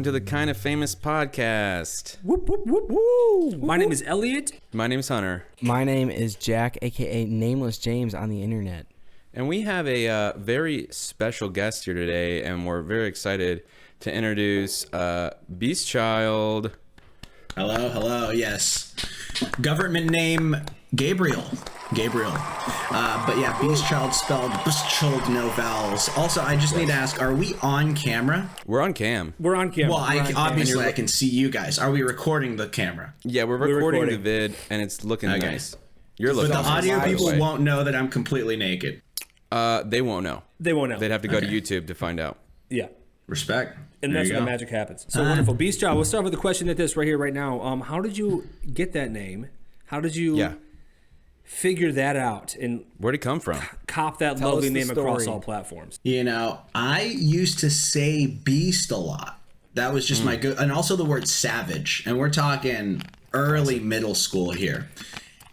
welcome to the Kind of Famous podcast. Whoop, whoop, whoop, woo. My name is Elliot. My name is Hunter. My name is Jack, a.k.a. Nameless James on the internet. And we have a very special guest here today, and we're very excited to introduce BSTCHLD. Hello, yes. Government name, Gabriel. But yeah, BSTCHLD spelled BSTCHLD, no vowels. Also, I just need to ask, are we on camera? We're on cam. We're on camera. Well, obviously I can see you guys. Are we recording the camera? Yeah, we're recording the vid, and it's looking nice. You're looking But the nice, audio people won't know that I'm completely naked. They won't know. They won't know. They'd have to go to YouTube to find out. Yeah. Respect. And that's how magic happens. So wonderful. BSTCHLD, we'll start with the question at this right here, right now. How did you get that name? How did you figure that out and where'd it come from? Cop that lovely name across all platforms? You know, I used to say beast a lot. That was just my good, and also the word savage. And we're talking early middle school here.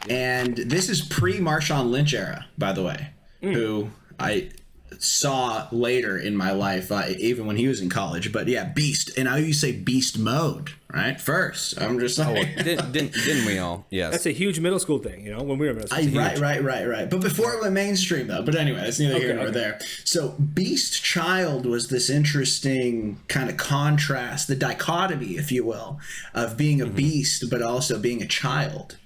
And this is pre-Marshawn Lynch era, by the way, who I saw later in my life, even when he was in college. But yeah, beast. And I used to say beast mode, right? First, I'm just like... didn't we all? Yes. That's a huge middle school thing, you know, when we were middle school. Right. But before it went mainstream, though. But anyway, it's neither here nor there. So BSTCHLD was this interesting kind of contrast, the dichotomy, if you will, of being a beast, but also being a child.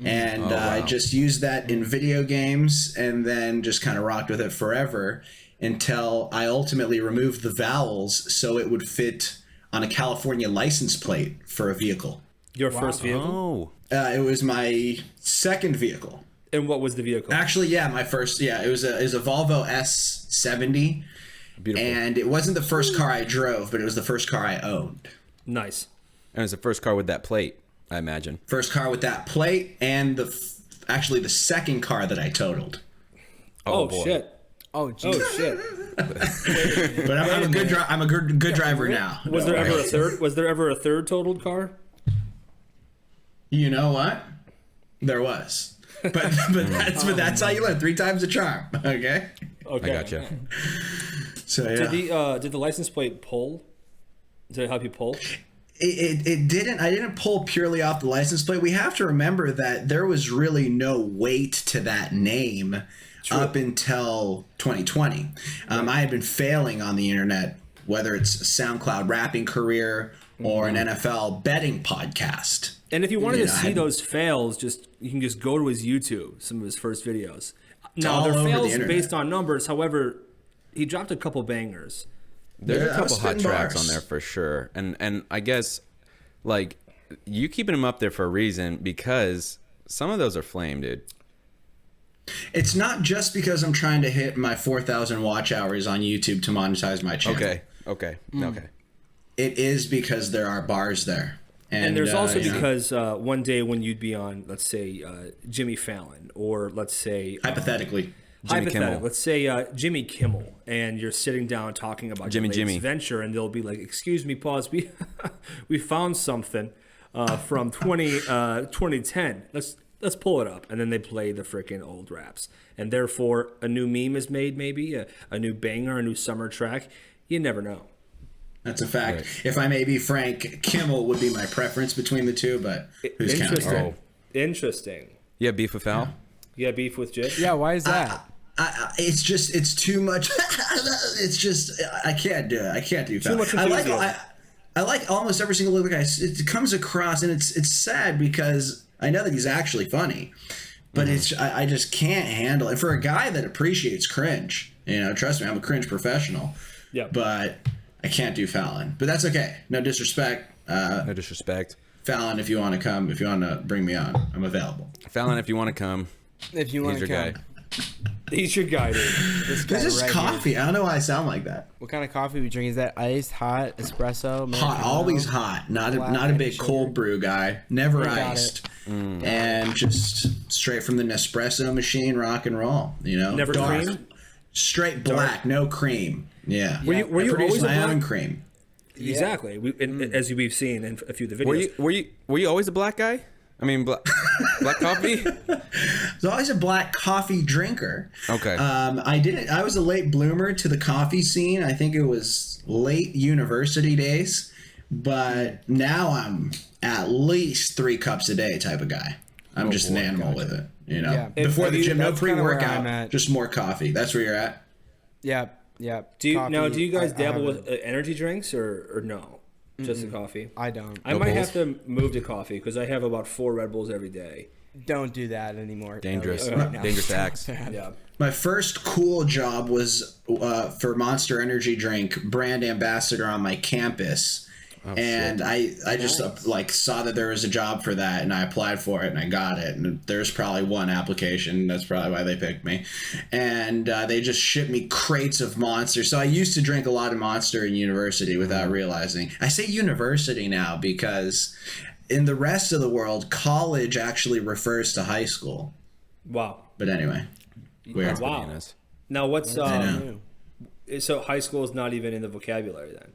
And I just used that in video games and then just kind of rocked with it forever until I ultimately removed the vowels so it would fit on a California license plate for a vehicle. Your first vehicle? Oh. It was my second vehicle. And what was the vehicle? Actually, yeah, my first, it was a Volvo S70. Beautiful. And it wasn't the first car I drove, but it was the first car I owned. Nice. And it was the first car with that plate, I imagine. First car with that plate, and actually the second car that I totaled. Oh boy. shit. Oh, geez. Oh shit. But I'm a good driver now. Was there ever a third? Was there ever a third totaled car? You know what? There was. But that's how you learn. 3 times the charm. Okay. Okay. I gotcha. So yeah. Did the license plate pull? Did it help you pull? It didn't. I didn't pull purely off the license plate. We have to remember that there was really no weight to that name up until 2020. I had been failing on the internet, whether it's a SoundCloud rapping career or an NFL betting podcast. And if you wanted to see those fails, you can just go to his YouTube, some of his first videos. Now, they're fails based on numbers. However, he dropped a couple bangers. There's a couple hot tracks on there for sure. And I guess, like, you keeping them up there for a reason because some of those are flame, dude. It's not just because I'm trying to hit my 4,000 watch hours on YouTube to monetize my channel. Okay. It is because there are bars there. And there's also because one day when you'd be on, let's say, Jimmy Fallon, or let's say... hypothetically. Let's say Jimmy Kimmel, and you're sitting down talking about your latest venture, and they'll be like, "Excuse me, pause. We found something from 2010. Let's pull it up." And then they play the freaking old raps, and therefore a new meme is made, maybe a new banger, a new summer track. You never know. That's a fact. Right. If I may be frank, Kimmel would be my preference between the two, but who's counting? Interesting. Yeah, beef with Al? Yeah, beef with Jit? Yeah, why is that? It's too much. It's just, I can't do it. I can't do too much enthusiasm. I like almost every single look guy. It comes across, and it's sad because I know that he's actually funny, but I just can't handle it. For a guy that appreciates cringe, trust me, I'm a cringe professional. Yeah. But I can't do Fallon. But that's okay. No disrespect. No disrespect. Fallon, if you want to come, if you want to bring me on, I'm available. Fallon, if you want to come. If you want to come. Guy. He's your guy, dude. This is coffee. Here. I don't know why I sound like that. What kind of coffee we drink? Is that iced, hot, espresso? Hot, always hot. Not a big cold brew guy. Never iced. And just straight from the Nespresso machine, rock and roll. Never dark, cream. Straight black, no cream. Yeah. Were you always my own cream? Exactly. As we've seen in a few of the videos. Were you always a black guy? I mean, black coffee? I was always a black coffee drinker. Okay. I was a late bloomer to the coffee scene. I think it was late university days but now I'm at least 3 cups a day type of guy. I'm just an animal with it, you know. Yeah. Before the gym, no pre-workout, at. just more coffee. That's where you're at. Yeah. Do you Coffee, do you guys dabble I with energy drinks or no? Just the coffee? I don't. I might have to move to coffee because I have about 4 Red Bulls every day. Don't do that anymore. Dangerous. Right now. Dangerous acts. Yeah. My first cool job was for Monster Energy drink brand ambassador on my campus. And I just saw that there was a job for that, and I applied for it, and I got it. And there's probably one application. That's probably why they picked me. And they just shipped me crates of Monster. So I used to drink a lot of Monster in university without realizing. I say university now because in the rest of the world, college actually refers to high school. Wow. But anyway, weird. Wow. Now what's so high school is not even in the vocabulary then?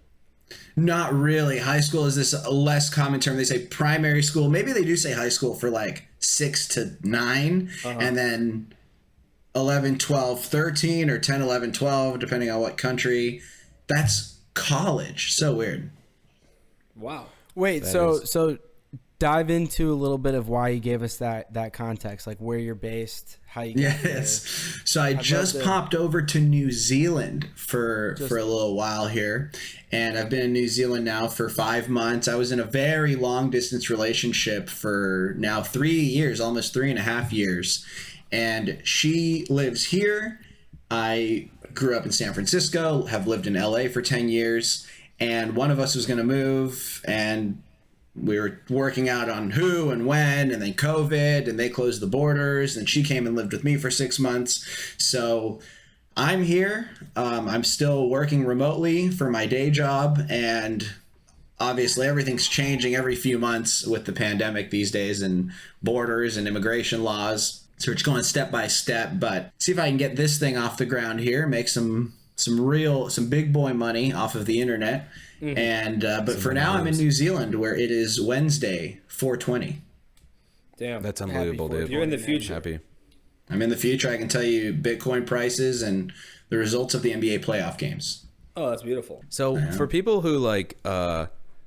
Not really. High school is this less common term. They say primary school. Maybe they do say high school for like 6 to 9, and then 11, 12, 13, or 10, 11, 12, depending on what country. That's college. So weird. Wow. Wait, so dive into a little bit of why you gave us that context, like where you're based, how you got there. So I just popped over to New Zealand for a little while here, and I've been in New Zealand now for 5 months. I was in a very long distance relationship for now 3 years, almost 3.5 years, and she lives here. I grew up in San Francisco, have lived in LA for 10 years, and one of us was going to move, and we were working out on who and when, and then COVID, and they closed the borders, and she came and lived with me for 6 months. So I'm here. I'm still working remotely for my day job, and obviously everything's changing every few months with the pandemic these days and borders and immigration laws. So we're just going step by step, but see if I can get this thing off the ground here, make some big boy money off of the internet. And but for now, I'm in New Zealand, where it is Wednesday, 4/20. Damn, That's unbelievable, dude. You're in the future. Happy. I'm in the future. I can tell you Bitcoin prices and the results of the NBA playoff games. Oh, that's beautiful. So for people who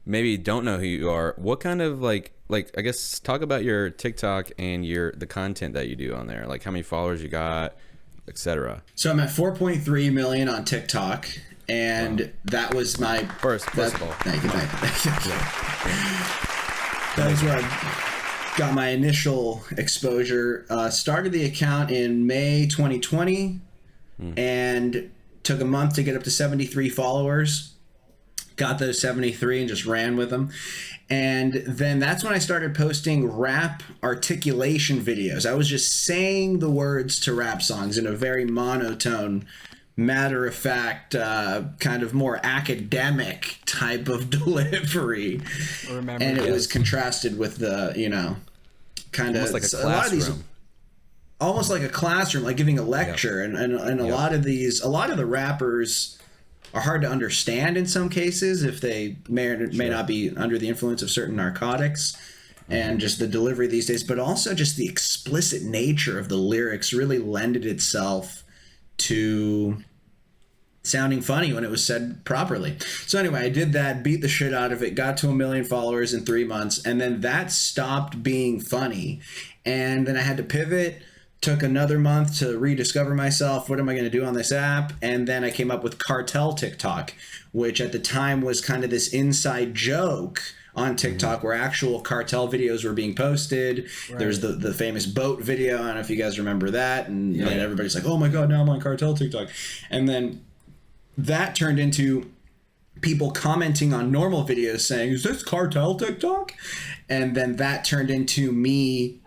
maybe don't know who you are, what kind of like I guess talk about your TikTok and the content that you do on there, like how many followers you got, etc. So I'm at 4.3 million on TikTok. And that was my first of all. Thank you. That was where I got my initial exposure. Started the account in May 2020, and took a month to get up to 73 followers. Got those 73 and just ran with them. And then that's when I started posting rap articulation videos. I was just saying the words to rap songs in a very monotone, matter-of-fact, kind of more academic type of delivery. And it was contrasted with the, kind almost of like a classroom. A lot of these, almost like a classroom, like giving a lecture. Yep. And a lot of the rappers are hard to understand in some cases if they may or may not be under the influence of certain narcotics. And just the delivery these days, but also just the explicit nature of the lyrics really lended itself to sounding funny when it was said properly. So anyway, I did that, beat the shit out of it, got to 1 million followers in 3 months, and then that stopped being funny. And then I had to pivot, took another month to rediscover myself. What am I going to do on this app? And then I came up with Cartel TikTok, which at the time was kind of this inside joke on TikTok where actual cartel videos were being posted. Right. There's the famous boat video. I don't know if you guys remember that. And then everybody's like, oh my God, now I'm on cartel TikTok. And then that turned into people commenting on normal videos saying, is this cartel TikTok? And then that turned into me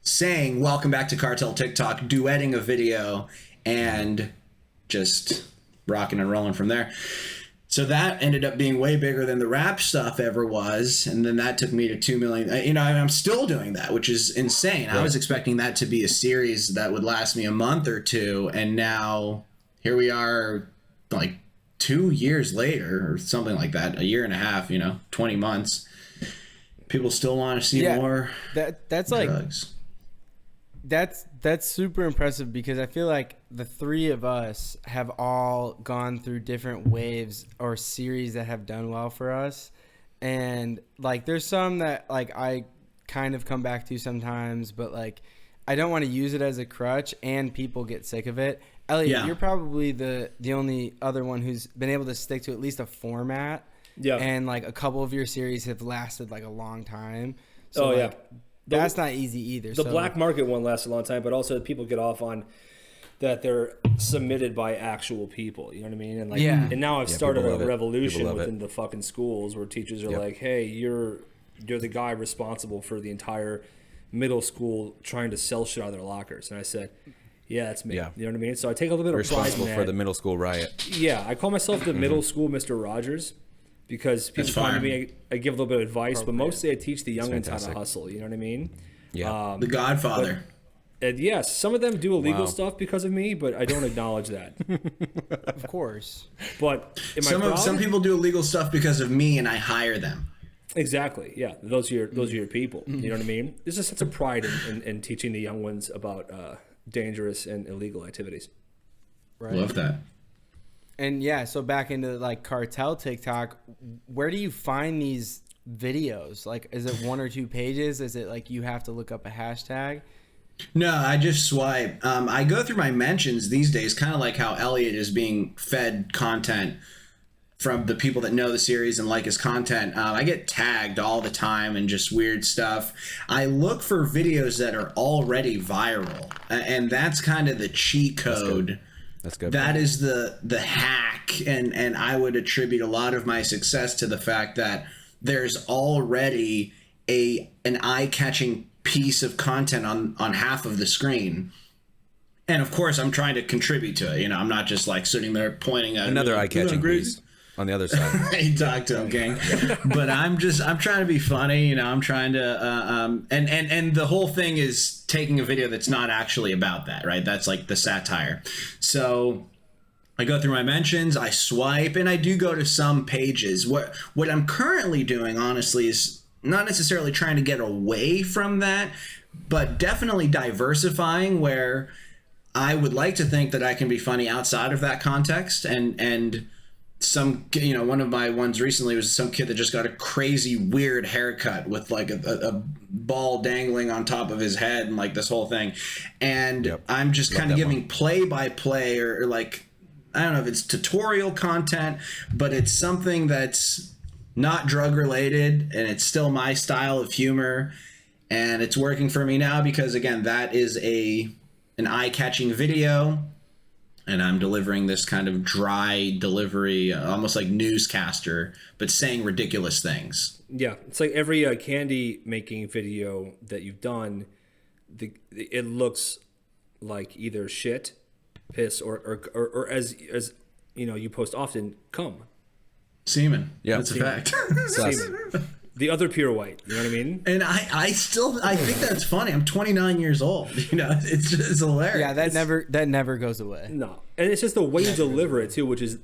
saying, welcome back to Cartel TikTok, duetting a video, and just rocking and rolling from there. So that ended up being way bigger than the rap stuff ever was. And then that took me to 2 million. And I'm still doing that, which is insane. Right. I was expecting that to be a series that would last me a month or two. And now here we are like 2 years later or something like that, 1.5 years, 20 months. People still want to see more. That's drugs. That's super impressive because I feel like the three of us have all gone through different waves or series that have done well for us. and like there's some that like I kind of come back to sometimes, but like I don't want to use it as a crutch, and people get sick of it. Elliot, you're probably the only other one who's been able to stick to at least a format. Yeah. And like a couple of your series have lasted like a long time. So that's not easy either. The black market one lasts a long time, but also people get off on that they're submitted by actual people. You know what I mean? And like, and now I've started a revolution within the fucking schools where teachers are like, "Hey, you're the guy responsible for the entire middle school trying to sell shit out of their lockers." And I said, yeah, that's me. Yeah. You know what I mean? So I take a little bit of pride in that. Responsible for the middle school riot. Yeah, I call myself the middle school Mr. Rogers because people come to me, I give a little bit of advice, but mostly I teach the youngins how to hustle. You know what I mean? Yeah. The Godfather. And yes, some of them do illegal stuff because of me, but I don't acknowledge that. Of course. But some people do illegal stuff because of me, and I hire them. Exactly. Yeah, those are your people. You know what I mean? There's a sense of pride in teaching the young ones about dangerous and illegal activities. Right. Love that. And yeah, so back into like cartel TikTok, where do you find these videos? Like, is it 1 or 2 pages? Is it like you have to look up a hashtag? No, I just swipe. I go through my mentions these days, kind of like how Elliot is being fed content from the people that know the series and like his content. I get tagged all the time and just weird stuff. I look for videos that are already viral, and that's kind of the cheat code. That's good. That is the hack, and I would attribute a lot of my success to the fact that there's already an eye-catching piece of content on half of the screen. And of course, I'm trying to contribute to it. You know, I'm not just like sitting there pointing at another eye-catching piece on the other side. Hey, talk to him, gang. But I'm trying to be funny. You know, I'm trying to and the whole thing is taking a video that's not actually about that, right? That's like the satire. So I go through my mentions, I swipe, and I do go to some pages. What I'm currently doing, honestly, is not necessarily trying to get away from that, but definitely diversifying, where I would like to think that I can be funny outside of that context. And some, you know, one of my ones recently was some kid that just got a crazy weird haircut with like a ball dangling on top of his head and like this whole thing. And I'm just kind of giving play by play or like, I don't know if it's tutorial content, but it's something that's not drug related, and it's still my style of humor, and it's working for me now because, again, that is an eye-catching video, and I'm delivering this kind of dry delivery, almost like newscaster, but saying ridiculous things. Yeah, it's like every candy making video that you've done, it looks like either shit, piss, or as you know, you post often, cum. Semen. Yeah, that's a fact. Semen. The other pure white. You know what I mean? And I think that's funny. I'm 29 years old. You know, it's hilarious. Yeah, that never goes away. No, and it's just the way you deliver it too, which is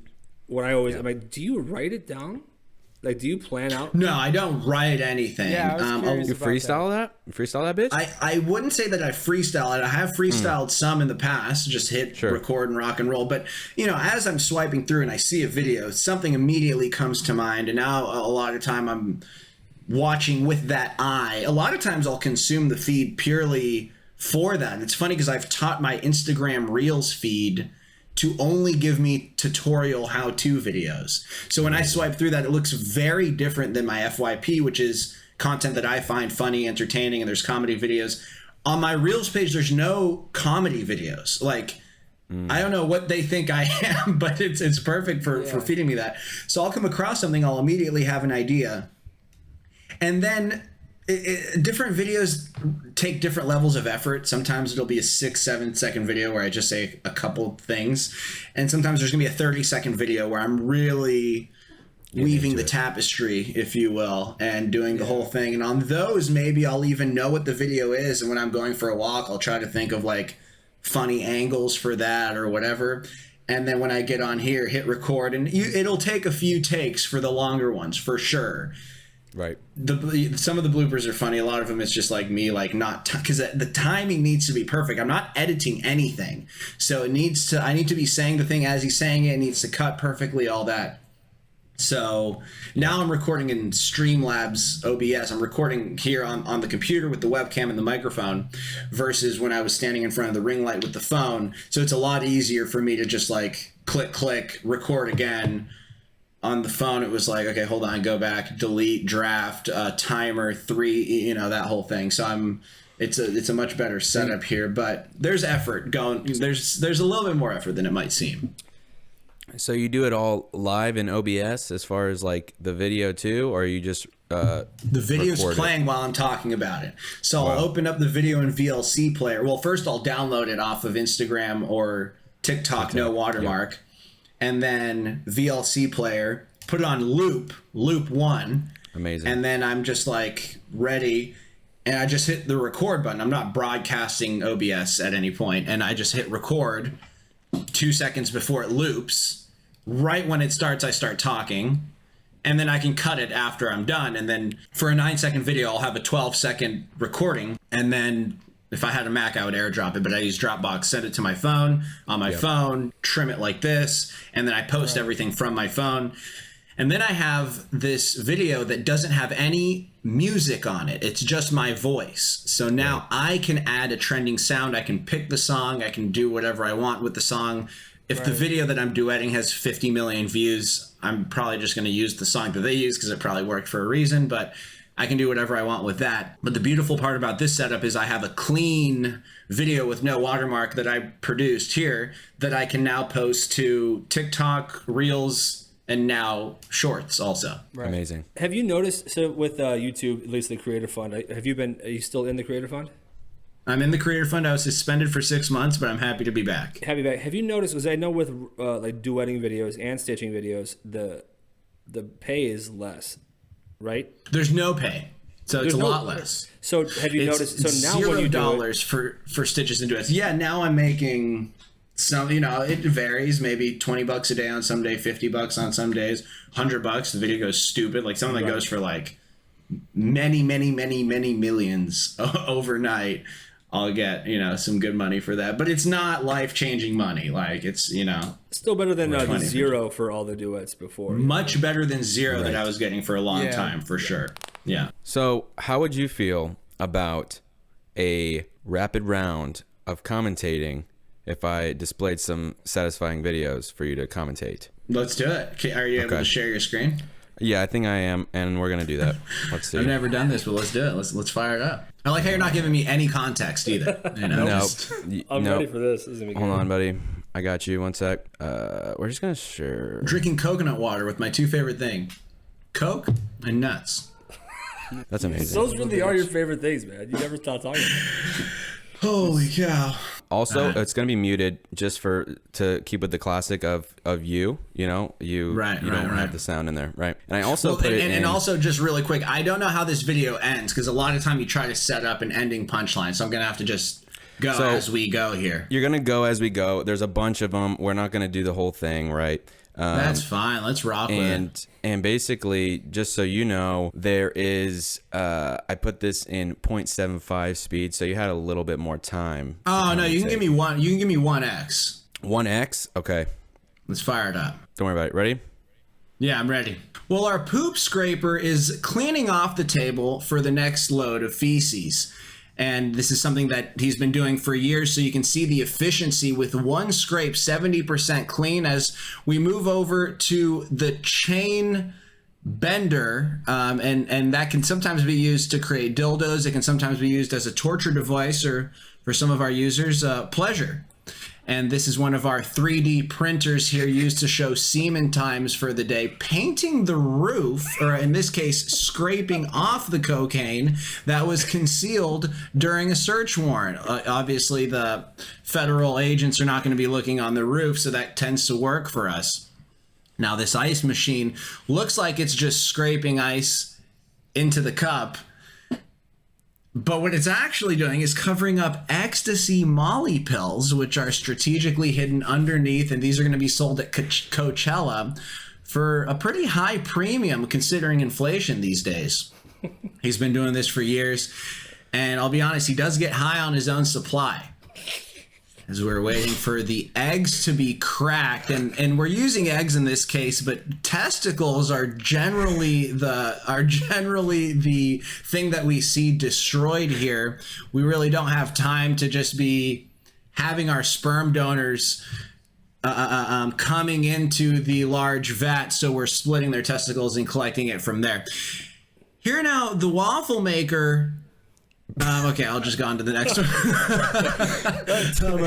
what I always. I'm like, do you write it down? Like, do you plan out? No, I don't write anything. Yeah, you freestyle that? You freestyle that, bitch? I wouldn't say that I freestyle it. I have freestyled some in the past, just hit record and rock and roll. But, you know, as I'm swiping through and I see a video, something immediately comes to mind. And now a lot of time I'm watching with that eye. A lot of times I'll consume the feed purely for that. And it's funny because I've taught my Instagram Reels feed to only give me tutorial how-to videos. So when I swipe through that, it looks very different than my FYP, which is content that I find funny, entertaining, and there's comedy videos. On my Reels page, there's no comedy videos. Like, I don't know what they think I am, but it's perfect for feeding me that. So I'll come across something, I'll immediately have an idea. And then different videos take different levels of effort. Sometimes it'll be a 6-7 second video where I just say a couple things, and sometimes there's gonna be a 30-second video where I'm really weaving the tapestry, if you will, and doing the whole thing. And on those, maybe I'll even know what the video is, and when I'm going for a walk, I'll try to think of like funny angles for that or whatever. And then when I get on here, hit record, and it'll take a few takes for the longer ones, for sure. Right. Some of the bloopers are funny. A lot of them it's just like me, like not because the timing needs to be perfect. I'm not editing anything, so I need to be saying the thing as he's saying it. It needs to cut perfectly, all that. So now I'm recording in Streamlabs OBS. I'm recording here on the computer with the webcam and the microphone versus when I was standing in front of the ring light with the phone. So it's a lot easier for me to just like click, record again. On the phone, it was like, okay, hold on, go back, delete, draft, timer, 3, that whole thing. So it's a much better setup here, but there's effort going. There's a little bit more effort than it might seem. So you do it all live in OBS as far as like the video too, or you just the video's playing while I'm talking about it. So I'll open up the video in VLC player. Well, first I'll download it off of Instagram or TikTok, no watermark. Yep. And then VLC player, put it on loop 1. Amazing. And then I'm just like ready, and I just hit the record button. I'm not broadcasting OBS at any point, and I just hit record 2 seconds before it loops. Right when it starts, I start talking, and then I can cut it after I'm done. And then for a 9-second video, I'll have a 12-second recording, and then if I had a Mac, I would airdrop it, but I use Dropbox, send it to my phone, on my phone, trim it like this, and then I post everything from my phone. And then I have this video that doesn't have any music on it. It's just my voice. So now I can add a trending sound. I can pick the song. I can do whatever I want with the song. If the video that I'm duetting has 50 million views, I'm probably just going to use the song that they use because it probably worked for a reason, but I can do whatever I want with that. But the beautiful part about this setup is I have a clean video with no watermark that I produced here that I can now post to TikTok, Reels, and now Shorts also. Right. Amazing. Have you noticed, so with YouTube, at least the Creator Fund, are you still in the Creator Fund? I'm in the Creator Fund. I was suspended for 6 months, but I'm happy to be back. Have you noticed, because I know with like duetting videos and stitching videos, the pay is less. Right? There's no pay. So it's a lot less. So have you noticed? So now when you do $0 for stitches and duets. Yeah, now I'm making some, it varies, maybe $20 a day on some day, $50 on some days, $100. The video goes stupid. Like something that goes for like many millions overnight. I'll get, some good money for that. But it's not life-changing money. Like, it's, still better than the zero for all the duets before. Much better than zero that I was getting for a long time, for sure. Yeah. So how would you feel about a rapid round of commentating if I displayed some satisfying videos for you to commentate? Let's do it. Are you able to share your screen? Yeah, I think I am, and we're gonna do that. Let's see. I've never done this, but let's do it. Let's fire it up. I like how you're not giving me any context either. I'm ready for this. Hold on, buddy. I got you. One sec. We're just gonna share. Drinking coconut water with my 2 favorite things, Coke and nuts. That's amazing. Those really are your favorite things, man. You never stop talking about it. Holy cow. Also, it's going to be muted just to keep with the classic of you. You don't have the sound in there, right? And I also and also just really quick, I don't know how this video ends because a lot of time you try to set up an ending punchline, so I'm gonna have to just go as we go here. You're gonna go as we go. There's a bunch of them. We're not gonna do the whole thing, right? That's fine. Let's rock with it. And basically, just so you know, there is I put this in 0.75 speed, so you had a little bit more time. Oh no, you can give me 1x. 1x? Okay. Let's fire it up. Don't worry about it. Ready? Yeah, I'm ready. Well, our poop scraper is cleaning off the table for the next load of feces. And this is something that he's been doing for years, so you can see the efficiency with one scrape, 70% clean. As we move over to the chain bender, and that can sometimes be used to create dildos. It can sometimes be used as a torture device, or for some of our users, pleasure. And this is one of our 3D printers here used to show semen times for the day, painting the roof, or in this case, scraping off the cocaine that was concealed during a search warrant. Obviously, the federal agents are not going to be looking on the roof, so that tends to work for us. Now, this ice machine looks like it's just scraping ice into the cup. But what it's actually doing is covering up ecstasy Molly pills, which are strategically hidden underneath, and these are going to be sold at Coachella for a pretty high premium considering inflation these days. He's been doing this for years, and I'll be honest, he does get high on his own supply. as we're waiting for the eggs to be cracked, and we're using eggs in this case, but testicles are generally the thing that we see destroyed here. We really don't have time to just be having our sperm donors coming into the large vat, so we're splitting their testicles and collecting it from there. Here now, the waffle maker. Okay, I'll just go on to the next one.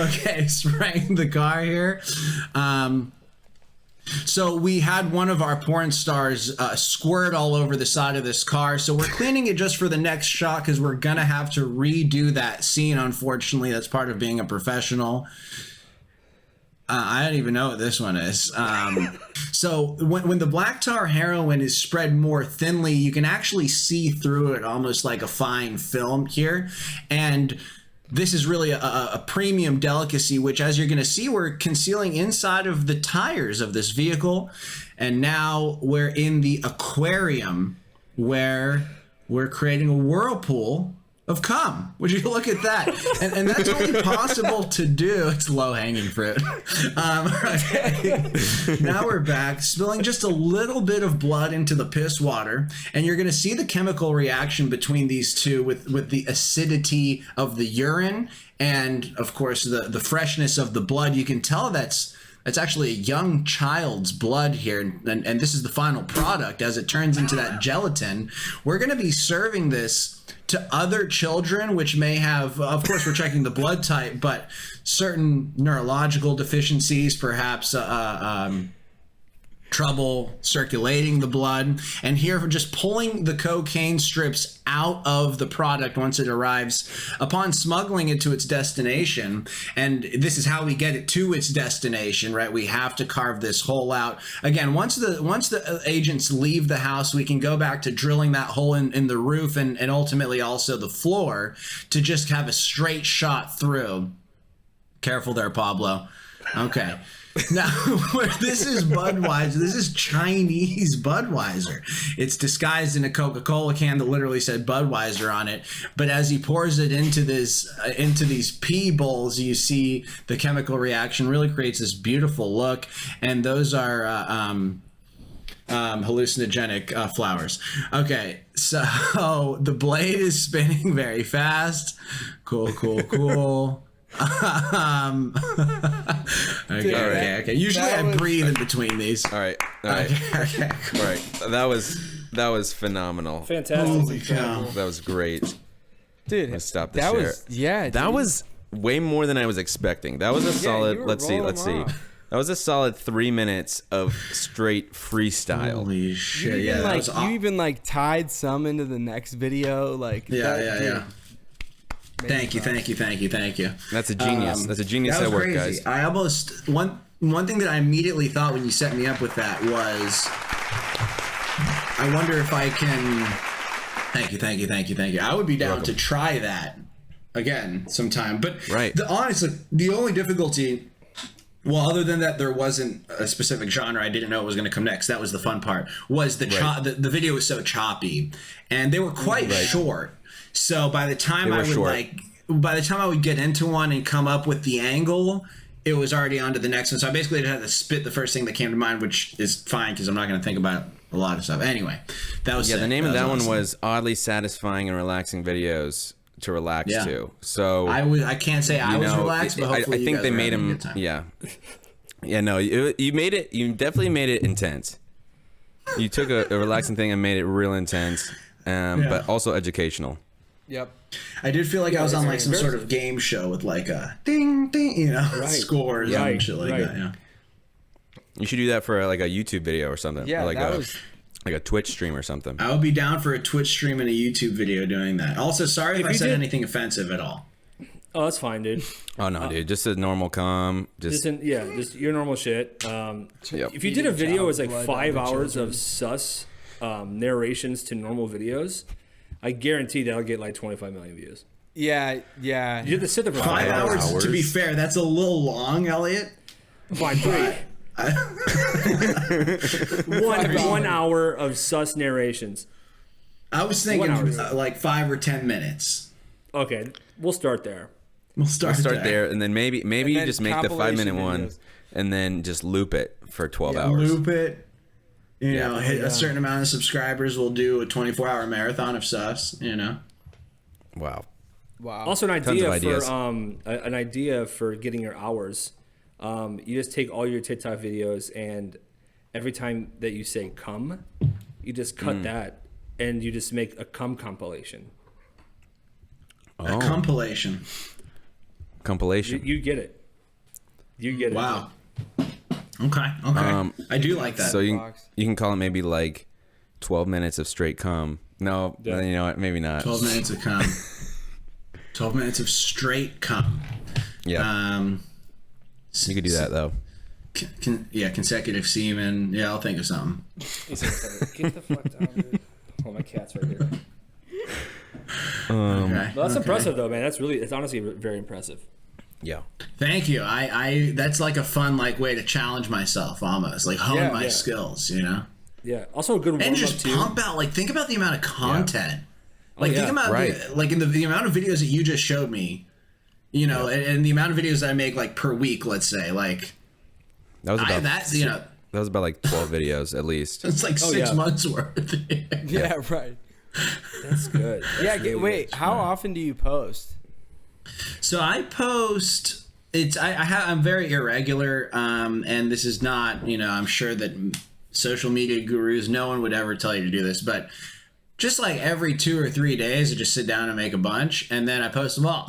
Okay, spraying the car here. So we had one of our porn stars squirt all over the side of this car. So we're cleaning it just for the next shot because we're going to have to redo that scene, unfortunately. That's part of being a professional. I don't even know what this one is. So when the black tar heroin is spread more thinly, you can actually see through it almost like a fine film here. And this is really a premium delicacy, which, as you're going to see, we're concealing inside of the tires of this vehicle. And now we're in the aquarium where we're creating a whirlpool of cum. Would you look at that? And that's only possible to do. It's low-hanging fruit. Okay. Now we're back, spilling just a little bit of blood into the piss water, and you're going to see the chemical reaction between these two with the acidity of the urine and, of course, the freshness of the blood. You can tell that's actually a young child's blood here, and this is the final product as it turns into that gelatin. We're going to be serving this to other children, which may have, of course, we're checking the blood type, but certain neurological deficiencies, perhaps trouble circulating the blood. And here, for just pulling the cocaine strips out of the product once it arrives, upon smuggling it to its destination. And this is how we get it to its destination, right? We have to carve this hole out. Again, once the agents leave the house, we can go back to drilling that hole in the roof and ultimately also the floor to just have a straight shot through. Careful there, Pablo. Okay. Now, this is Budweiser. This is Chinese Budweiser. It's disguised in a Coca-Cola can that literally said Budweiser on it. But as he pours it into these pee bowls, you see the chemical reaction really creates this beautiful look. And those are hallucinogenic flowers. Okay, so the blade is spinning very fast. Cool. Okay. Usually I breathe in between these. All right. Okay. All right. That was phenomenal. Fantastic. That was great. Dude, let's stop the share. That was way more than I was expecting. That was a solid. Let's see. That was a solid 3 minutes of straight freestyle. Holy shit! You even tied some into the next video. Yeah. Thank you. That's a genius. That's a genius at work, crazy. guys. I almost one thing that I immediately thought when you set me up with that was, I wonder if I can. Thank you. I would be down to try that again sometime. But honestly, the only difficulty, well, other than that, there wasn't a specific genre. I didn't know it was going to come next. That was the fun part. Was the video was so choppy, and they were quite short. So by the time I would get into one and come up with the angle, it was already on to the next one. So I basically had to spit the first thing that came to mind, which is fine because I'm not going to think about a lot of stuff. Anyway, that was the name of that one was Oddly Satisfying and Relaxing Videos to Relax to. So I can't say I was relaxed, but hopefully I think they made him. Yeah. No, you made it. You definitely made it intense. You took a relaxing thing and made it real intense, but also educational. Yep. I did feel like I was on some sort of game show with a ding ding, scores and shit like that. Yeah. You should do that for a YouTube video or something. Yeah, or like a Twitch stream or something. I would be down for a Twitch stream and a YouTube video doing that. Also, sorry if I said anything offensive at all. Oh, that's fine, dude. Oh no, dude, just a normal just your normal shit. If you did a video, it was 5 hours of sus narrations to normal videos. I guarantee that'll get 25 million views. Yeah. You have to sit there for 5 hours. To be fair, that's a little long, Elliot. Fine, 1 hour of sus narrations. I was thinking 5 or 10 minutes. Okay, we'll start there. We'll start there, and then maybe you just make the 5-minute one, videos. and then just loop it for 12 hours. Loop it. You know, hit a certain amount of subscribers. We'll do a 24-hour marathon of sus. You know. Wow. Also, an idea for getting your hours. You just take all your TikTok videos, and every time that you say "come," you just cut that, and you just make a "come" compilation. A compilation. You get it. You get it. Wow. Okay. I do like that. So you can call it maybe like 12 minutes of straight cum. No, you know what? Maybe not. 12 minutes of cum. 12 minutes of straight cum. Yeah. You could do that though. Consecutive semen. Yeah, I'll think of something. Get the fuck down, dude. Oh, my cat's right here. Okay. Well, that's impressive though, man. It's honestly very impressive. Yeah. Thank you. I that's like a fun way to challenge myself, almost like hone my skills, you know. Yeah. Also a good warm-up and just too. pump out. Think about the amount of content. Think about the amount of videos that you just showed me. You know, and the amount of videos that I make per week. Let's say that was about that was about like 12 videos at least. It's like 6 months worth. Yeah, right. That's good. Wait, how often do you post? So I post. I'm very irregular, and this is not. I'm sure that social media gurus, no one would ever tell you to do this, but just like every 2 or 3 days, I just sit down and make a bunch, and then I post them all.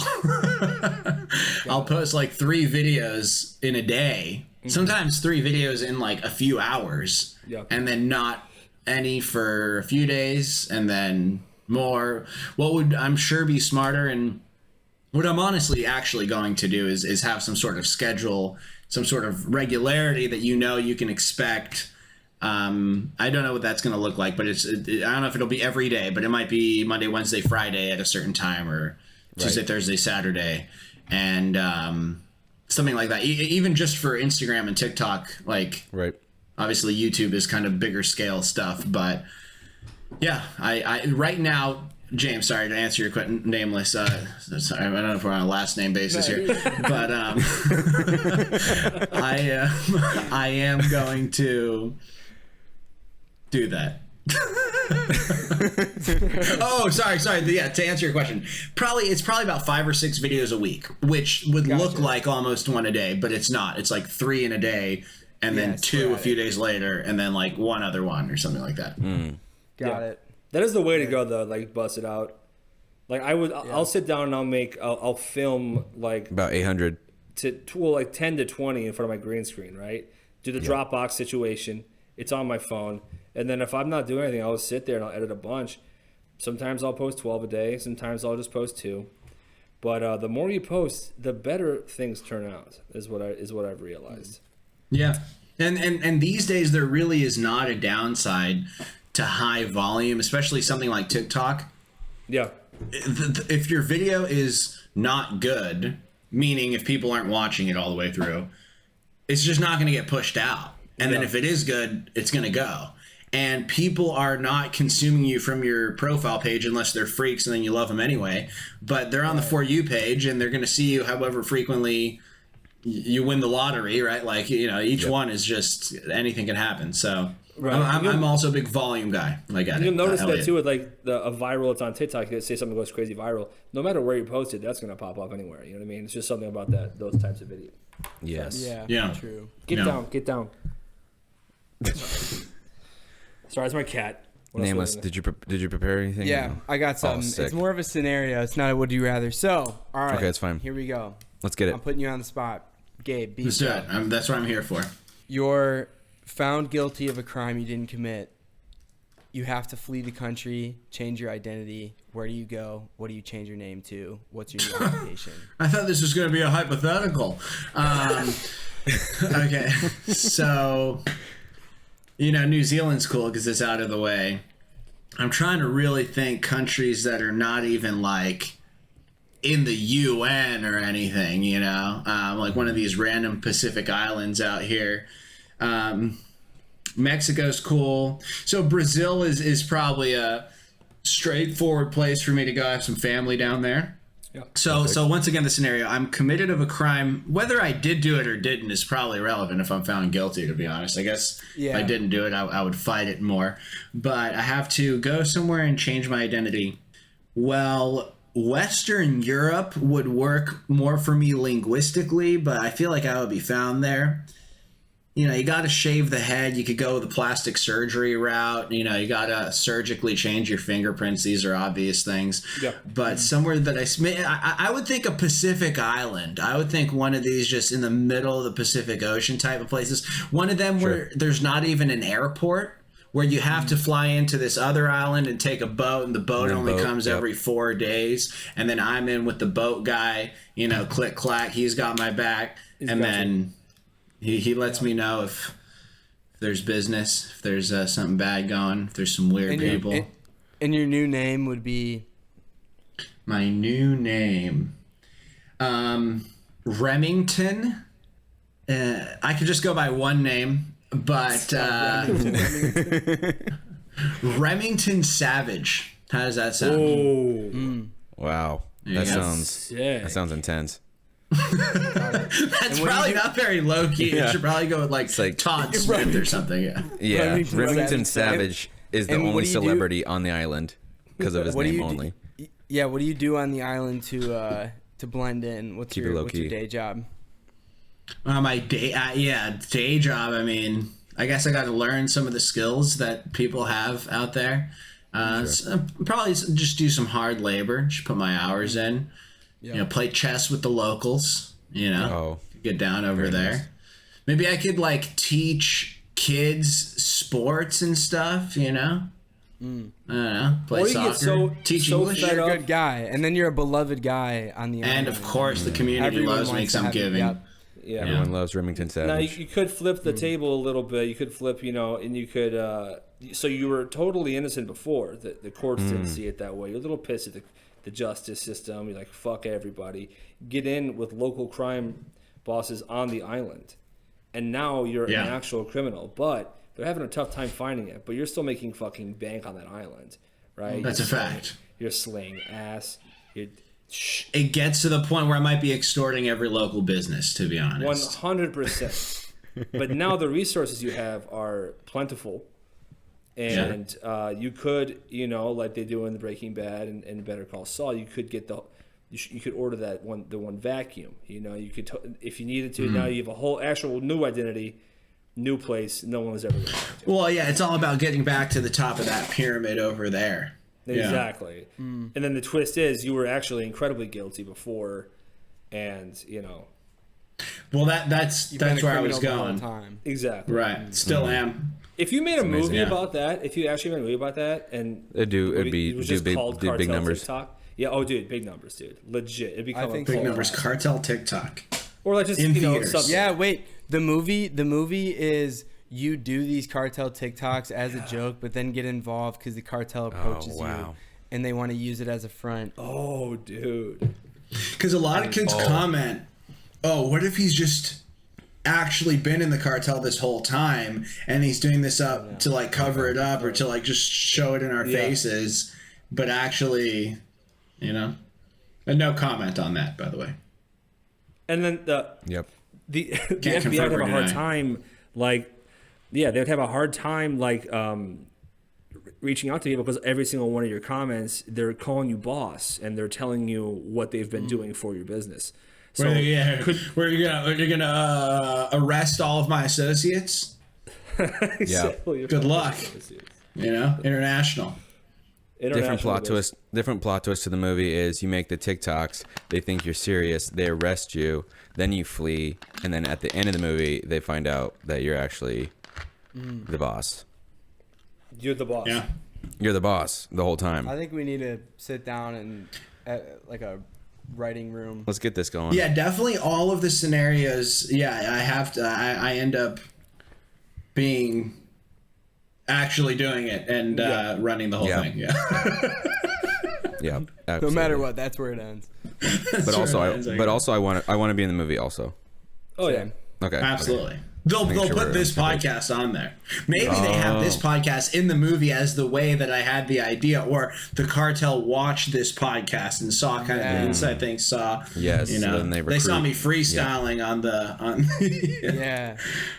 I'll post 3 videos in a day. Sometimes 3 videos in a few hours, and then not any for a few days, and then more. What would I'm sure be smarter, and what I'm honestly actually going to do is have some sort of schedule, some sort of regularity that you can expect. I don't know what that's going to look like, but I don't know if it'll be every day, but it might be Monday, Wednesday, Friday at a certain time, or Tuesday, Thursday, Saturday, and something like that. Even just for Instagram and TikTok, obviously YouTube is kind of bigger scale stuff, but yeah, I right now, James, sorry to answer your question, nameless. Sorry, I don't know if we're on a last name basis here, but I am going to do that. Oh, sorry. Yeah, to answer your question, it's probably about 5 or 6 videos a week, which would look like almost one a day, but it's not. It's 3 in a day, and then 2 a few days later, and then 1 other one or something like that. Got it. That is the way to go though. Bust it out. I'll sit down and I'll film about 800 to 10 to 20 in front of my green screen, right? Do the Dropbox situation. It's on my phone. And then if I'm not doing anything, I'll just sit there and I'll edit a bunch. Sometimes I'll post 12 a day. Sometimes I'll just post 2. But the more you post, the better things turn out, is what I've realized. Yeah. And these days there really is not a downside to high volume, especially something like TikTok. Yeah. If your video is not good, meaning if people aren't watching it all the way through, it's just not going to get pushed out. And then if it is good, it's going to go. And people are not consuming you from your profile page unless they're freaks and then you love them anyway. But they're on the For You page and they're going to see you however frequently you win the lottery, right? Each one is just anything can happen. So I'm also a big volume guy. You'll notice that too with a viral that's on TikTok. Let's say something goes crazy viral. No matter where you post it, that's going to pop up anywhere. You know what I mean? It's just something about those types of videos. Yes. Yeah. True. Get down. Sorry, it's my cat. Nameless, did you prepare anything? Yeah, I got something. It's more of a scenario. It's not a would you rather. So, all right. Okay, it's fine. Here we go. Let's get it. I'm putting you on the spot. Gabe, let's do it. That's what I'm here for. You're found guilty of a crime you didn't commit. You have to flee the country, change your identity. Where do you go? What do you change your name to? What's your new occupation? I thought this was going to be a hypothetical. Okay, so New Zealand's cool because it's out of the way. I'm trying to really think countries that are not even in the UN or anything, one of these random Pacific islands out here. Mexico's cool. So Brazil is probably a straightforward place for me to go. I have some family down there. So once again, the scenario: I'm committed of a crime. Whether I did do it or didn't is probably irrelevant if I'm found guilty. To be honest, I guess if I didn't do it, I would fight it more. But I have to go somewhere and change my identity. Well, Western Europe would work more for me linguistically, but I feel like I would be found there. You know, you got to shave the head. You could go the plastic surgery route. You know, you got to surgically change your fingerprints. These are obvious things. Yep. But somewhere that I would think a Pacific island. I would think one of these just in the middle of the Pacific Ocean type of places. One of them where there's not even an airport, where you have to fly into this other island and take a boat, and the boat only comes every 4 days. And then I'm in with the boat guy, you know, click, clack, he's got my back. Then he lets me know if there's business, if there's something bad going, if there's some weird people. And your new name would be? My new name? Remington. I could just go by one name, but Remington Savage. How does that sound? Oh. Wow. That sounds intense. That's probably not very low key. You should probably go with like Todd Smith or something. Yeah. Remington Savage is the only celebrity on the island because of his name only. Yeah. What do you do on the island to blend in? What's your day job? My day job. I mean, I guess I got to learn some of the skills that people have out there. So probably just do some hard labor. Just put my hours in. You know, play chess with the locals, you know, get down over there. Nice. Maybe I could like teach kids sports and stuff, you know? I don't know, play soccer, teach English. You're a good guy, and then you're a beloved guy on the island. And of course, the community loves me because I'm giving. Yeah, everyone loves Remington Savage. Now you could flip the table a little bit. You could flip, you know, and you could. So you were totally innocent before. The courts didn't see it that way. You're a little pissed at the justice system. You're like, fuck everybody. Get in with local crime bosses on the island, and now you're an actual criminal. But they're having a tough time finding it. But you're still making fucking bank on that island, right? That's a fact. You're slaying ass. It gets to the point where I might be extorting every local business, to be honest. 100%. But now the resources you have are plentiful. And you could, you know, like they do in the Breaking Bad and Better Call Saul, you could get you could order the one vacuum. You know, you could if you needed to. Now you have a whole actual new identity, new place. No one was ever going to. Well, yeah, it's all about getting back to the top of that pyramid over there. Exactly. Yeah. And then the twist is you were actually incredibly guilty before, and you know. Well, that's where I was going. Exactly. Right. Still am. If you made a movie about that, if you actually made a movie about that, and it'd be big numbers. TikTok. Yeah. Oh, dude, big numbers, dude. Legit. It'd become big numbers. Cartel TikTok. Or like just in theaters. Yeah. Wait. The movie is. You do these cartel TikToks as a joke, but then get involved because the cartel approaches you, and they want to use it as a front. Oh, dude! Because a lot of kids comment, "Oh, what if he's just actually been in the cartel this whole time, and he's doing this up to like cover it up or to like just show it in our faces, but actually, you know." And no comment on that, by the way. And then the FBI would have a hard time, like. Yeah, they would have a hard time reaching out to people because every single one of your comments, they're calling you boss and they're telling you what they've been doing for your business. So you're gonna arrest all of my associates. Exactly. Yeah. Good luck. You know, international. Different plot twist to the movie is you make the TikToks, they think you're serious, they arrest you, then you flee, and then at the end of the movie they find out that you're actually the boss. You're the boss. Yeah. You're the boss the whole time. I think we need to sit down and like a writing room. Let's get this going. Yeah, definitely all of the scenarios. Yeah, I have to. I end up being actually doing it and running the whole thing. Yeah. Yeah. Absolutely. No matter what, that's where it ends. But also, I want to be in the movie also. Oh yeah. Okay. Absolutely. Okay. They'll put this podcast on there. Maybe they have this podcast in the movie as the way that I had the idea, or the cartel watched this podcast and saw kind of the inside thing. Yes, you know, they saw me freestyling on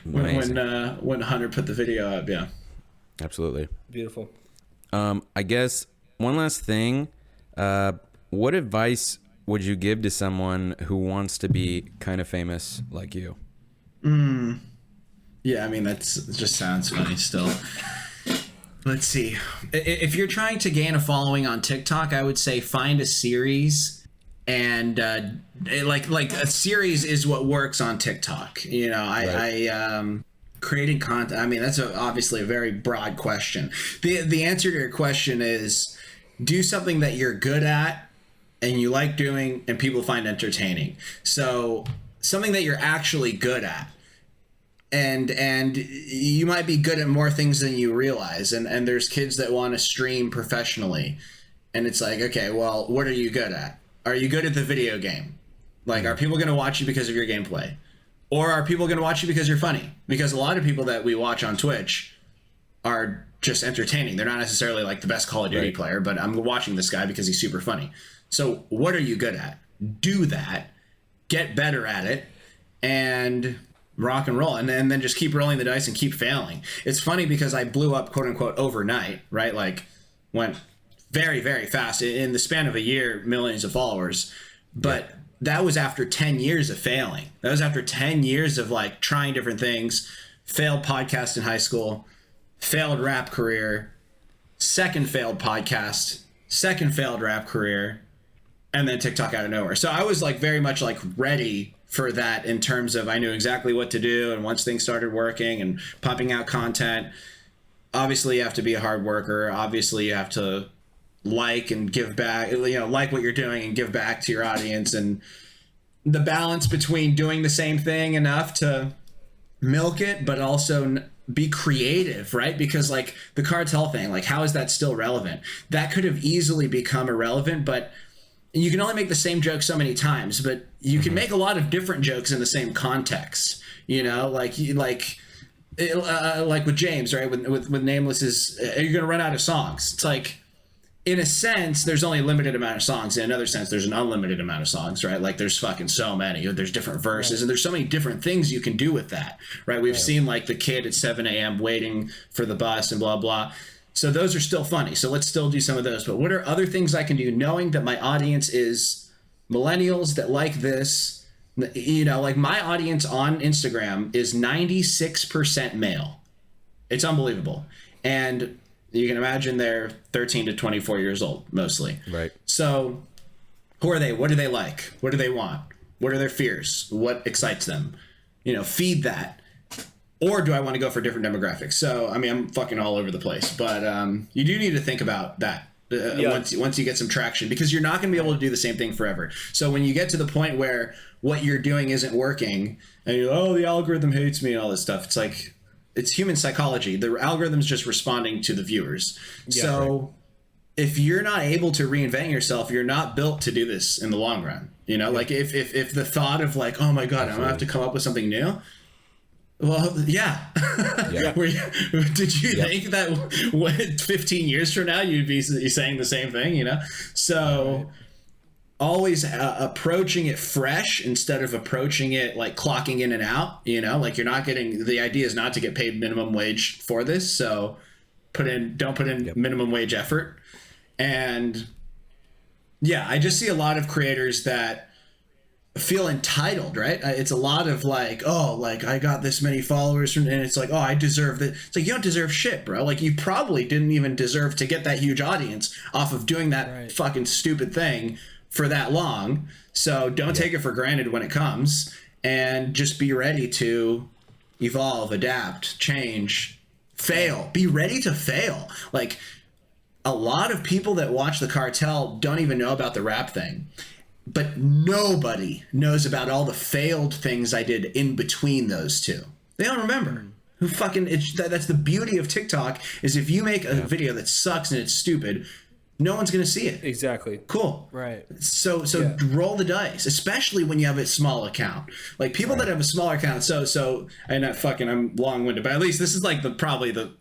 when Hunter put the video up. Yeah, absolutely beautiful. I guess one last thing. What advice would you give to someone who wants to be kind of famous like you? Yeah, I mean, it just sounds funny still. Let's see. If you're trying to gain a following on TikTok, I would say find a series, and like a series is what works on TikTok. You know, I creating content. I mean, that's obviously a very broad question. The answer to your question is do something that you're good at and you like doing and people find entertaining. So something that you're actually good at. And you might be good at more things than you realize. And there's kids that want to stream professionally. And it's like, okay, well, what are you good at? Are you good at the video game? Like, are people going to watch you because of your gameplay? Or are people going to watch you because you're funny? Because a lot of people that we watch on Twitch are just entertaining. They're not necessarily like the best Call of Duty player, but I'm watching this guy because he's super funny. So what are you good at? Do that. Get better at it. And rock and roll, and then just keep rolling the dice and keep failing. It's funny because I blew up, quote unquote, overnight, right? Like, went very, very fast in the span of a year, millions of followers. But that was after 10 years of failing. That was after 10 years of like trying different things. Failed podcast in high school, failed rap career, second failed podcast, second failed rap career, and then TikTok out of nowhere. So I was like very much like ready for that in terms of I knew exactly what to do, and once things started working and pumping out content, obviously you have to be a hard worker. Obviously you have to like and give back, you know, like what you're doing and give back to your audience, and the balance between doing the same thing enough to milk it but also be creative, right? Because like the cartel thing, like how is that still relevant? That could have easily become irrelevant, but you can only make the same joke so many times, but you can make a lot of different jokes in the same context. You know, like with James, right? With Nameless is, are you going to run out of songs? It's like, in a sense, there's only a limited amount of songs. In another sense, there's an unlimited amount of songs, right? Like there's fucking so many. There's different verses, and there's so many different things you can do with that, right? We've seen like the kid at 7 a.m. waiting for the bus and blah, blah. So those are still funny. So let's still do some of those. But what are other things I can do knowing that my audience is millennials that like this? You know, like my audience on Instagram is 96% male. It's unbelievable. And you can imagine they're 13 to 24 years old, mostly. Right. So who are they? What do they like? What do they want? What are their fears? What excites them? You know, feed that. Or do I want to go for different demographics? So, I mean, I'm fucking all over the place, but you do need to think about that once you get some traction, because you're not going to be able to do the same thing forever. So when you get to the point where what you're doing isn't working and you're, oh, the algorithm hates me and all this stuff, it's like, it's human psychology. The algorithm's just responding to the viewers. Yeah, so if you're not able to reinvent yourself, you're not built to do this in the long run. You know, like if the thought of like, oh my God, I'm gonna have to come up with something new. Well, yeah. Did you think that 15 years from now you'd be saying the same thing, you know? So always approaching it fresh instead of approaching it like clocking in and out, you know? Like you're not getting, the idea is not to get paid minimum wage for this. So don't put in minimum wage effort. And yeah, I just see a lot of creators that feel entitled, right? It's a lot of like, oh, like I got this many followers and it's like, oh, I deserve that. It's like, you don't deserve shit, bro. Like you probably didn't even deserve to get that huge audience off of doing that fucking stupid thing for that long. So don't take it for granted when it comes, and just be ready to evolve, adapt, change, fail. Be ready to fail. Like a lot of people that watch the cartel don't even know about the rap thing. But nobody knows about all the failed things I did in between those two. They don't remember. Who fucking? That's the beauty of TikTok, is if you make a video that sucks and it's stupid, no one's gonna see it. Exactly. Cool. Right. So roll the dice, especially when you have a small account. Like people that have a smaller account. So I'm long-winded, but at least this is like probably the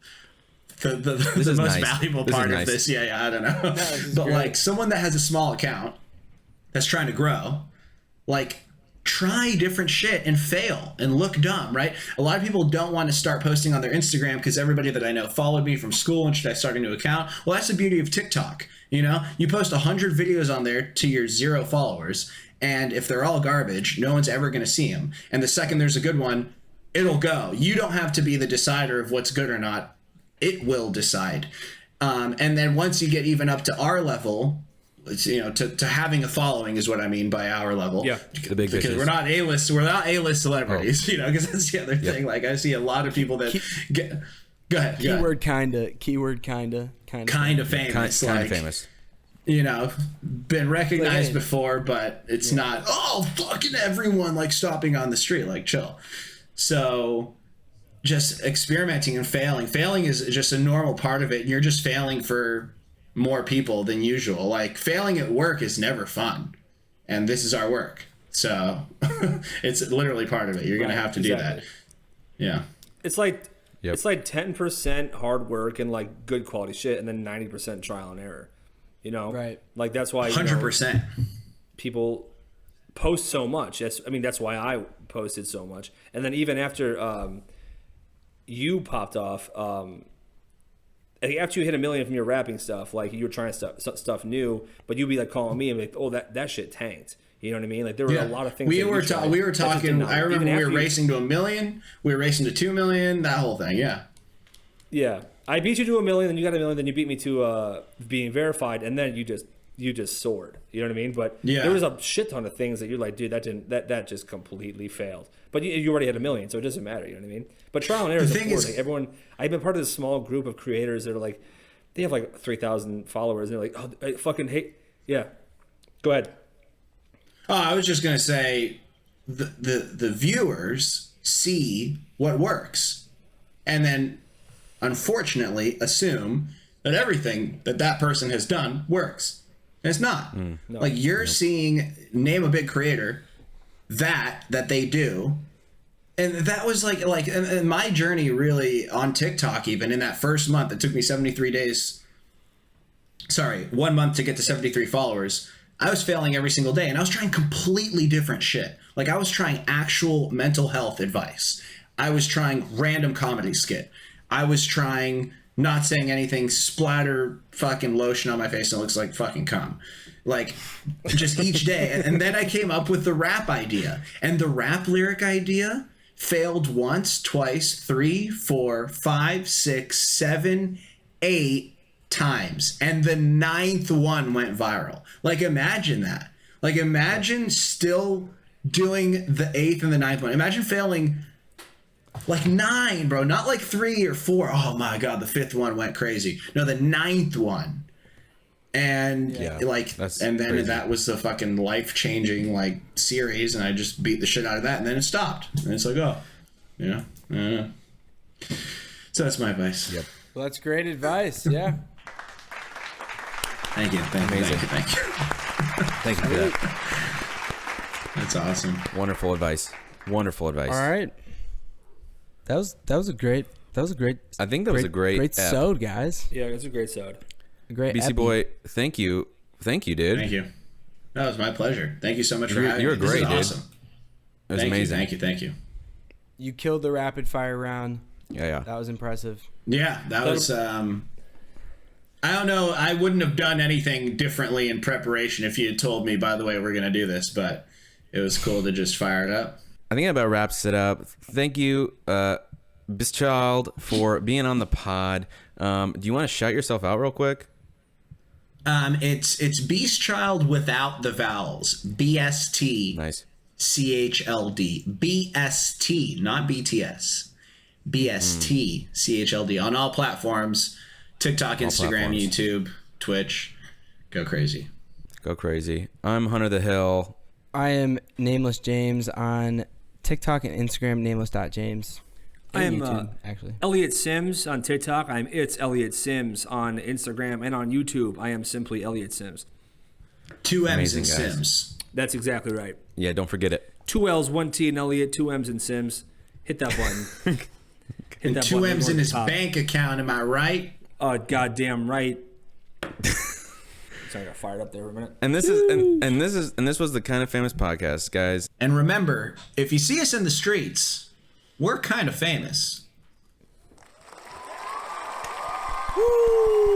most valuable part of this. Yeah, I don't know. No, but great. Like someone that has a small account that's trying to grow, like try different shit and fail and look dumb, right? A lot of people don't want to start posting on their Instagram because everybody that I know followed me from school and should I start a new account? Well, that's the beauty of TikTok. You know, you post 100 videos on there to your 0 followers, and if they're all garbage, no one's ever going to see them. And the second there's a good one, it'll go. You don't have to be the decider of what's good or not. It will decide. And then once you get even up to our level, to having a following is what I mean by our level. Yeah, the big because we're not A-list celebrities, because that's the other thing. Like I see a lot of people that get. Go ahead. Keyword kinda famous. Kind of famous. Been recognized before, but it's not. Oh, fucking everyone like stopping on the street, like chill. So, just experimenting and failing. Failing is just a normal part of it. You're just failing for more people than usual. Like failing at work is never fun, and this is our work, so it's literally part of it. You're gonna have to do that. Yeah, it's like 10% hard work and like good quality shit, and then 90% trial and error. Right? Like that's why 100% people post so much. That's why I posted so much, and then even after you popped off. After you hit 1 million from your rapping stuff, like you were trying stuff new, but you'd be like calling me and be like, "Oh, that shit tanked." You know what I mean? Like there were a lot of things. We were talking. I remember we were racing to 1 million. We were racing to 2 million. That whole thing, yeah. Yeah, I beat you to 1 million, then you got 1 million, then you beat me to being verified, and then you just soared. You know what I mean? But there was a shit ton of things that you're like, dude, that just completely failed. But you already had 1 million, so it doesn't matter. You know what I mean? But trial and error is important. Like everyone, I've been part of this small group of creators that are like, they have like 3,000 followers, and they're like, oh, I fucking hate. Yeah, go ahead. Oh, I was just gonna say, the viewers see what works, and then, unfortunately, assume that everything that person has done works. And it's not. No. Like you're seeing, name a big creator that they do. And that was like and my journey really on TikTok, even in that first month, it took me 73 days. Sorry, 1 month to get to 73 followers. I was failing every single day, and I was trying completely different shit. Like I was trying actual mental health advice. I was trying random comedy skit. I was trying not saying anything, splatter fucking lotion on my face and it looks like fucking cum. Like just each day. And then I came up with the rap idea. And the rap lyric idea failed once, twice, 3, 4, 5, 6, 7, 8 times. And the 9th one went viral. Like imagine that. Like imagine still doing the 8th and the 9th one. Imagine failing like 9, bro. Not like 3 or 4. Oh my God, the 5th one went crazy. No, the 9th one. And and then crazy. That was the fucking life-changing like series, and I just beat the shit out of that, and then it stopped. And it's like, oh, so that's my advice. Yep. Well, that's great advice. Yeah. Thank you. Amazing. Thank you. Thank you for that. That's awesome. Wonderful advice. All right. That was a great. I think that was a great sode, guys. Yeah, it's a great sode. Great BC Boy, thank you, dude. Thank you. That was my pleasure. Thank you so much for having me. You're great, dude. Awesome. It was amazing. Thank you. You killed the rapid fire round. Yeah. That was impressive. Yeah, that was. I don't know. I wouldn't have done anything differently in preparation if you had told me, by the way, we're going to do this, but it was cool to just fire it up. I think that about wraps it up. Thank you, BSTCHLD, for being on the pod. Do you want to shout yourself out real quick? It's BSTCHLD without the vowels. BST. Nice. CHLD. BST, not BTS. BST CHLD on all platforms. TikTok, Instagram, YouTube, Twitch. Go crazy. I'm Hunter the Hill. I am Nameless James on TikTok and Instagram, nameless.james. I am actually Elliot Sims on TikTok. It's Elliot Sims on Instagram, and on YouTube, I am simply Elliot Sims. 2 M's Amazing, and guys. Sims. That's exactly right. Yeah, don't forget it. 2 L's, 1 T in Elliot, 2 M's in Sims. Hit that button. And 2 M's in his bank account. Am I right? Goddamn right. Sorry, I got fired up there for a minute. And this was the Kind of Famous podcast, guys. And remember, if you see us in the streets, we're kind of famous. Woo!